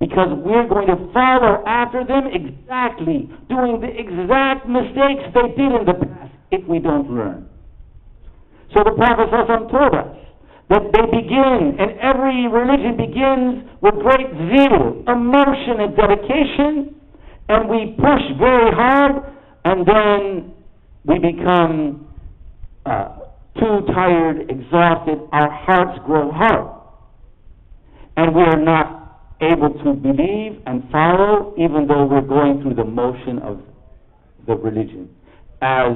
because we're going to follow after them exactly, doing the exact mistakes they did in the past if we don't learn. So the Prophet ﷺ told us that they begin, and every religion begins with great zeal, emotion, and dedication, and we push very hard, and then we become too tired, exhausted, our hearts grow hard, and we are not able to believe and follow even though we're going through the motion of the religion. As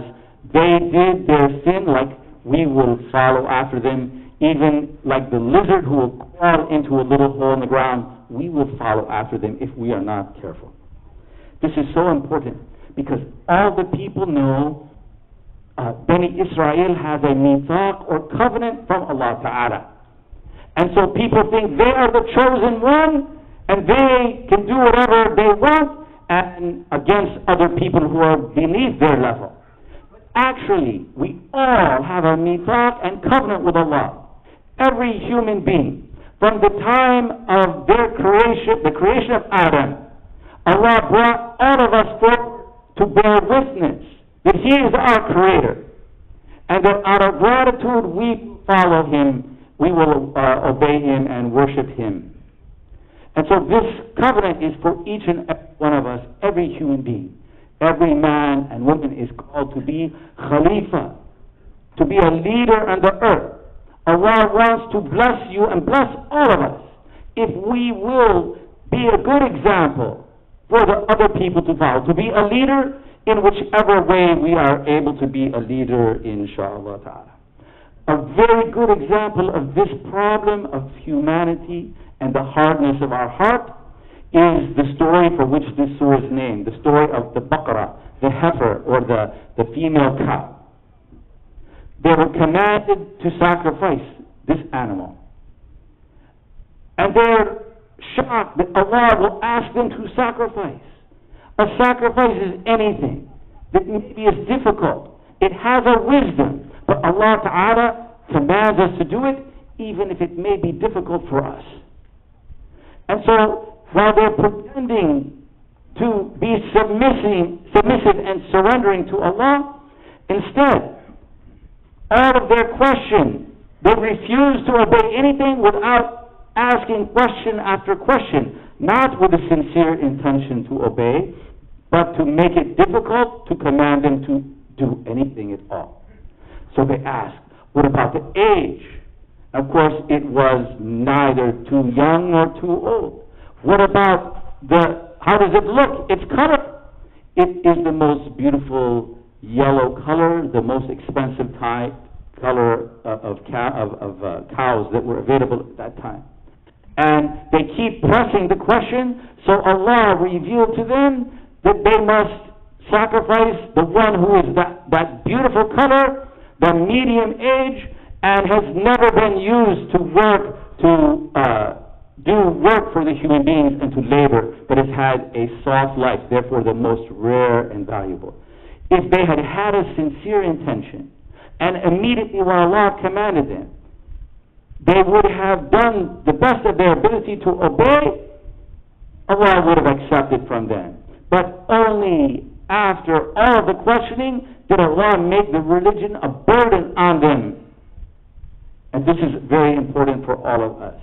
they did their sin, like we will follow after them, even like the lizard who will crawl into a little hole in the ground, we will follow after them if we are not careful. This is so important because all the people know Bani Israel has a mithaq or covenant from Allah Ta'ala. And so people think they are the chosen one and they can do whatever they want and against other people who are beneath their level. But actually, we all have a mithaq and covenant with Allah. Every human being, from the time of their creation, the creation of Adam, Allah brought all of us forth to bear witness that He is our Creator, and that out of gratitude we follow Him, we will obey Him and worship Him. And so this covenant is for each and every one of us, every human being. Every man and woman is called to be Khalifa, to be a leader on the earth. Allah wants to bless you and bless all of us if we will be a good example for the other people to follow, to be a leader in whichever way we are able to be a leader, inshallah ta'ala. A very good example of this problem of humanity and the hardness of our heart is the story for which this surah is named, the story of the baqarah, the heifer, or the female cow. They were commanded to sacrifice this animal. And they're shocked that Allah will ask them to sacrifice. A sacrifice is anything that maybe is difficult. It has a wisdom, but Allah Ta'ala commands us to do it even if it may be difficult for us. And so, while they're pretending to be submissive and surrendering to Allah, instead, all of their question, they refuse to obey anything without asking question after question, not with a sincere intention to obey, but to make it difficult to command them to do anything at all. So they ask, what about the age? Of course, it was neither too young nor too old. What about how does it look? Its color. It is the most beautiful yellow color, the most expensive color of cows that were available at that time. And they keep pressing the question, so Allah revealed to them that they must sacrifice the one who is that beautiful color, the medium age, and has never been used to do work for the human beings and to labor, but has had a soft life, therefore the most rare and valuable. If they had had a sincere intention, and immediately when Allah commanded them, they would have done the best of their ability to obey, Allah would have accepted from them. But only after all of the questioning did Allah make the religion a burden on them. And this is very important for all of us.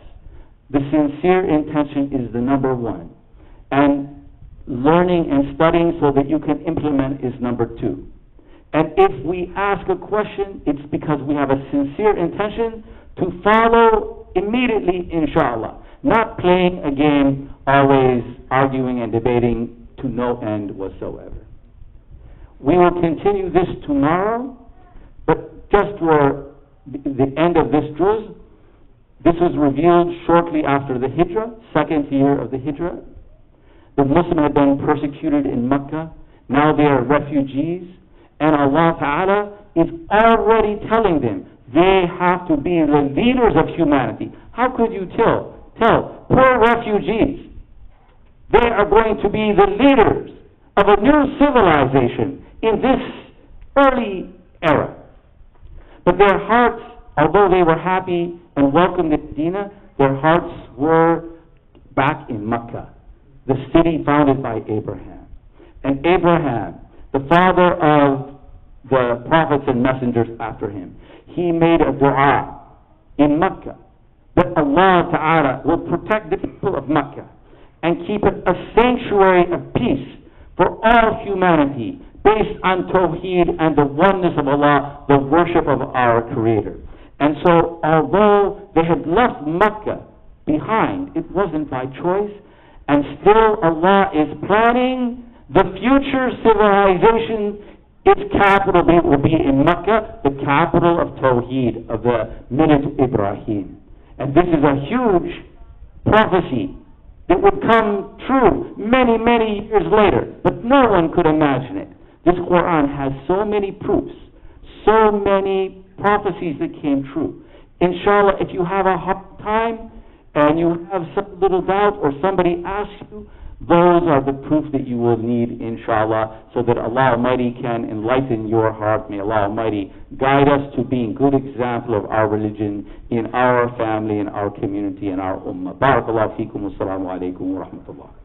The sincere intention is the number one. And learning and studying so that you can implement is number two. And if we ask a question, it's because we have a sincere intention to follow immediately, inshallah. Not playing a game, always arguing and debating to no end whatsoever. We will continue this tomorrow, but just for the end of this juz, this was revealed shortly after the Hijrah, second year of the Hijrah. The Muslims had been persecuted in Mecca. Now they are refugees. And Allah Ta'ala is already telling them they have to be the leaders of humanity. How could you tell poor refugees they are going to be the leaders of a new civilization in this early era? But their hearts, although they were happy and welcomed in Medina, their hearts were back in Mecca, the city founded by Abraham. And Abraham, the father of the prophets and messengers after him, he made a dua in Mecca that Allah Ta'ala will protect the people of Mecca and keep it a sanctuary of peace for all humanity based on Tawheed and the oneness of Allah, the worship of our Creator. And so, although they had left Mecca behind, it wasn't by choice, and still Allah is planning the future civilization. Its capital will be in Mecca, the capital of Tawheed, of the Millat Ibrahim. And this is a huge prophecy that would come true many, many years later, but no one could imagine it. This Quran has so many proofs, so many prophecies that came true. Inshallah, if you have a hard time and you have some little doubt or somebody asks you, those are the proof that you will need, inshallah, so that Allah Almighty can enlighten your heart. May Allah Almighty guide us to being good example of our religion in our family, in our community, in our ummah. Barakallahu feekum. Wassalamu alaikum wa rahmatullah.